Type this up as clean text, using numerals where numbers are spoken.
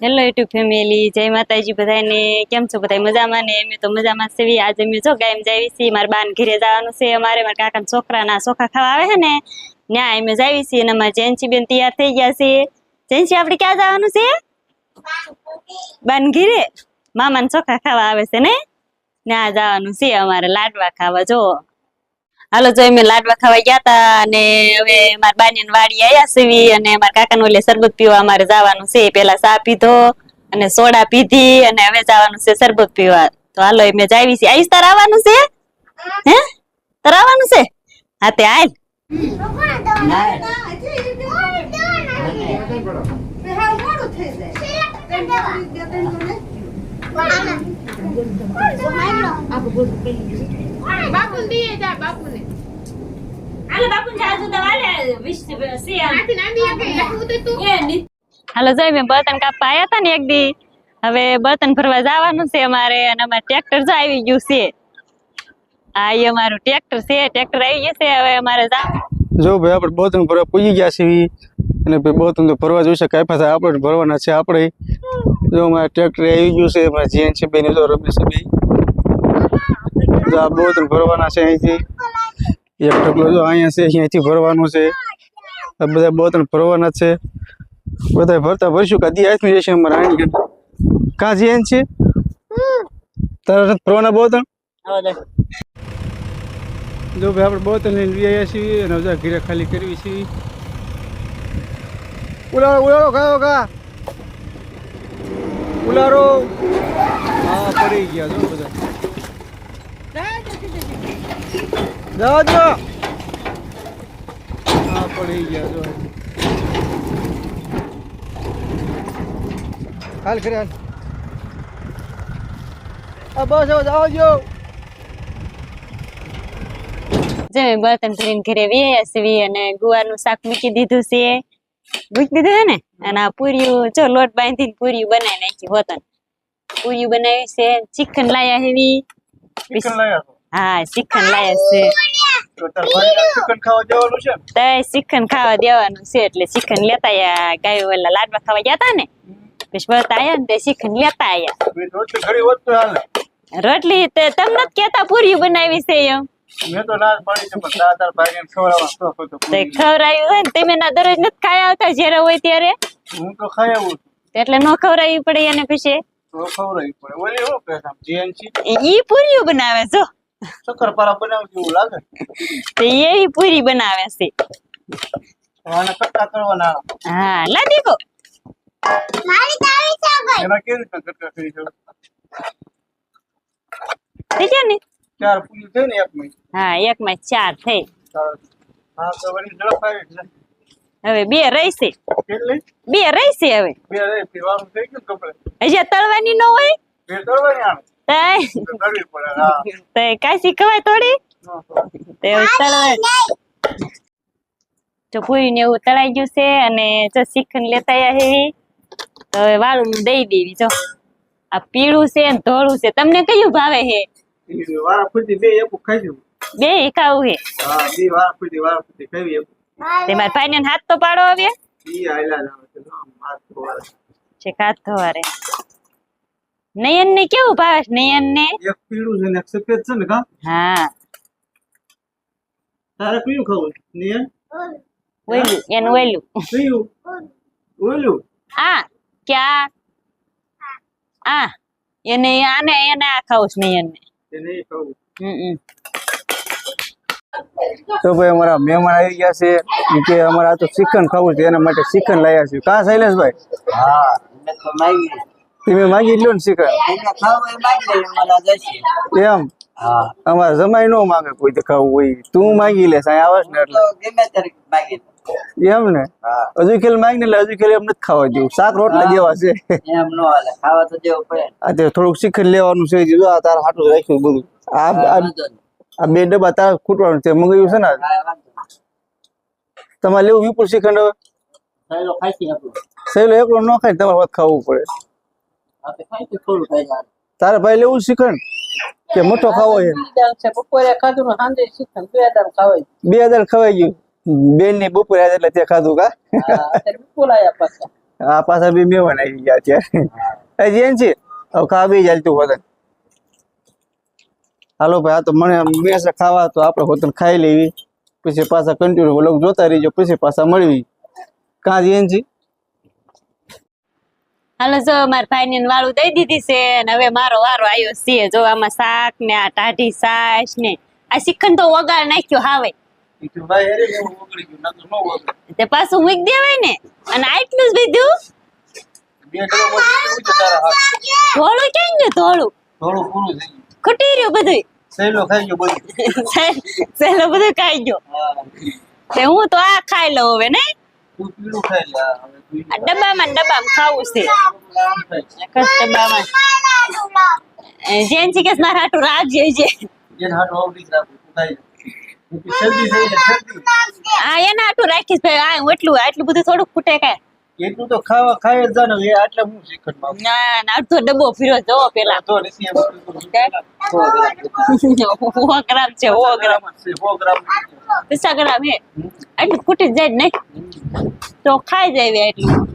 Hello YouTube family, જય માતાજી બધાને. કેમ છો બધા? મજામાં ને? અમે તો મજામાં છીએ. આજે અમે જો ગામ જાવી છીએ, મારા બાન ઘરે જવાનું છે અમારે. મારા કાકાના છોકરાના ચોખા ખાવા આવે છે ને, ત્યાં અમે જાવી છીએ. અને અમારા જેન્સી બેન તૈયાર થઈ ગયા છે. જેન્સી, આપણે ક્યાં જવાનું છે? બાન ઘરે મામાના ચોખા ખાવા આવે છે ને, ત્યાં જવાનું છે અમારે લાડવા ખાવા. જો હાલો, જો અમે લાડવા ખાવા ગયા તા અને હવે મારા બાની વાડી આવ્યા સીવી અને મારા કાકા નું એટલે શરબત પીવા અમારે જવાનું છે. પેલા ચા પીધો અને સોડા પીધી અને હવે જવાનું છે શરબત પીવા. તો હાલો અમે જાવી છીએ. આઈશ, તાર આવવાનું છે? હે, તાર આવવાનું છે? હા તે હાલ. હાલો, જોઈ મેં બર્તન કાપવા આવ્યા હતા ને એક દી. હવે બર્તન ભરવા જવાનું છે અમારે અને અમારે ટ્રેક્ટર જો આવી ગયું છે. આ ઈ અમારું ટ્રેક્ટર છે. ટ્રેક્ટર આવી ગયું છે. હવે અમારે જો ભાઈ આપણે બર્તન ભરવા પૂજી ગયા છીએ અને ભાઈ બર્તન તો ભરવા જોઈશે. કાંઈ પાછા આપણે ભરવાના છે. આપણે જો અમારે ટ્રેક્ટર આવી ગયું છે. અમારા જીએન છે બેન, જો રમેશ છે ભાઈ, જો આ બર્તન ભરવાના છે. અહીંથી એક ઢગલો જો અહીંયા છે, અહીંયાથી ભરવાનું છે. આ બધા બર્તન ભરવાના છે. બધા ભરતા ભરશું કદી હાથમાં જશે અમારા આણી કાં જીએન છે તારા ભરવાના બર્તન. જો ભાઈ આપણે બર્તન લઈને લઈ આવ્યા છીએ અને બધા ઘીરે ખાલી કરવી છીએ. ઉલારો ઉલારો ખાયો કા ઉલારો. હા, પડી ગયા જો બધા. જાઓ જો. હા, પડી ગયા જો. હાલ ખરે હાલ. આ બસ હવે જાઓ જો. બર્તન ભરીને ઘરે વ્યાયા સીવી અને ગુવારનું શાક મૂકી દીધું છે. મૂકી દીધું છે ને. અને આ પૂરીયું જો લોટ બાંધીને પૂરીયું બનાવી નાખી હોતન. પૂરીયું બનાવી છે. ચિકન લાયા હેવી. હા, ચિકન લાયા છે. ચિકન ખાવા જવાનું છે. ચિકન ખાવા દેવાનું છે એટલે ચિકન લેતા આયા. ગાય ઓલા લાડવા ખાવા ગયા તા ને, પછી બતા આયા ને તે ચિકન લેતા આયા. રોટલી તે તમને જ કેતા પૂરીયું બનાવી છે એમ. મેં તો ના પાડી છે, પણ તાર ભાઈને ખવડાવવાનો શોખ હતો. તે ખવડાવ્યું હોય ને, તમે ના દરરોજ નથી ખાયા આવતા જ્યારે હોય ત્યારે. હું તો ખાઈ આવું એટલે નો ખવડાવવી પડે એને પછી. તો ખવડાવવી પડે. ઓલી શું કહે છે જીએનસી, ઈ પૂરીયું બનાવે છો. શક્કરપારા બનાવે જેવું લાગે. તે એ પૂરી બનાવે છે. આને કટકા કરવાના. હા, લાદી કો મારી તાવી છે ભાઈ. એના કેવી રીતે કટકા કરી છે? થઈ ગયા ને? 4 પૂરી થઈ ને એકમાં. હા, એકમાં 4 થઈ. હા, તો વળી ઝડપ આવી છે. હવે 2 રહેશે. કેટલી? 2 રહેશે હવે. 2 રહી. પીવાનું થઈ ગયું કપડે. હજી તળવાની ન હોય. બે તળવાની આને. તઈ તળવી પડે. હા. તઈ કાશી ખવાય થોડી. તે તળવાય. જો પૂરી ને એવું તળાઈ ગયું છે અને જો ચિકન લેતા આયા હેવી. તો હવે વાળું દઈ દેવી. જો આ પીળું છે ને ધોળું છે. તમને કયું ભાવે હે? વારા ફૂટી બે એક ખાઈ દઉં. બે ખાવું હે? હા, બે વારા ફૂટી ખાવી એક. તે મારા ભાઈને હાથ તો પાડો હવે. ઈ આયલા જ આવે છે. હાથ ધોવાળે છે. હાથ ધોવારે. નયન ને કેવું ભાવે? નયન ને એક પીળું છે ને એક સફેદ છે ને કા. હા, તારે કયું ખાવું? નિયન ઓયલું એનું ઓયલું. કયું? ઓલું. આ ક્યાં આ એને આને એને આ ખાવું છે નયન ને. એને ખાવું. તો ભાઈ અમારા મહેમાન આવી ગયા છે કે અમારે આ તો ચિકન ખાવું છે, એના માટે ચિકન લાવ્યા છે. કા શૈલેષભાઈ? હા, મેં તો માગી. તમે માગી લો ને ચિકન. એને ખાવું એ માગી લે, મને જશે. એમ? હા. અમારે જમાઈ નો માગે કોઈ તો ખાવું હોય. તું માગી લેસ અહીં આવસ ને એટલે. તો ગમે ત્યારે માગી લે. એમ ને? હા. હજુ ખેલ માગી ને એટલે હજુ ખેલ એમ નથી ખાવા જેવું. શાક રોટલા જેવા છે. એમ નો હાલે, ખાવા તો દેવું પડે. આ તે થોડુંક ચિકન લેવાનું છે. જો આ તારા હાટું રાખ્યું બધું. આ 2 ડબ્બા તારા ખૂટવાનું છે. મંગાવ્યું છે ને તમારે લેવું વિપુલ ચિકન. હવે ખાઈ લો, ખાઈ આપણું. સહેલો એકલો ન ખાય, તમારે વાત ખાવું પડે. આપણે ખાઈ તો થોડું ખાઈ જાય. તારે ભાઈ લેવું ચિકન કે મોટો ખાવો છે? બપોરે ખાધું ને સાંજે ચિકન 2 દાળ ખાવાય. 2 દાળ ખવાઈ ગયું. બેન ની બપોરે એટલે તે ખાધું કા? અત્યારે વિપુલ આયા પાછા. આ પાછા બી મહેમાન આવી ગયા અત્યારે જેન છે હવે ખા બી ચાલતું હોતન હાલો ભાઈ આ તો મને મેસે ખાવા તો આપણે હોતન ખાઈ લેવી પછી પાછા કન્ટિન્યુ વ્લોગ જોતા રહીજો પછી પાછા મળવી કાં જેન છે હાલો જો મારા ભાઈ ને વાળું દઈ દીધી છે અને હવે મારો વારો આવ્યો છે જો આમાં શાક ને આ ટાઢી છાશ ને આ શ્રીખંડ તો વગાડ નાખ્યો હાવે તે પાછું મૂકી દેવાય ને અને આટલું જ બીધું ધોળું ક્યાં ગયું ધોળું થોડું પૂરું થઈ ગયું ખૂટી રહ્યું બધું સહેલો ખાઈ ગયો બધું સહેલો બધું ખાઈ ગયો તે હું તો આ ખાઈ લઉં હવે ને તું પીળું ખાઈ લે આ ડબ્બામાં ખાવું છે એક જ ડબ્બામાં જેન છે કે મારા હાટું રાજ્ય છે જેન હાટો આવડી રાખું તું ખાઈ શરદી થઈ જાય શરદી આ એના હાટું રાખીશ ભાઈ આ એટલું બધું થોડુંક ખૂટે કાંઈ એટલું તો ખાવા ખાય જ જાને એ આટલે હું શ્રીખંડ માં ના ના અડધો ડબ્બો ફીરો જોવો પેલા તો નથી એમ 100 ગ્રામ છે 100 ગ્રામ 100 ગ્રામ 50 ગ્રામ હે એટલું ખૂટી જ જાય જ નહીં તો ખાઈ જાય એટલું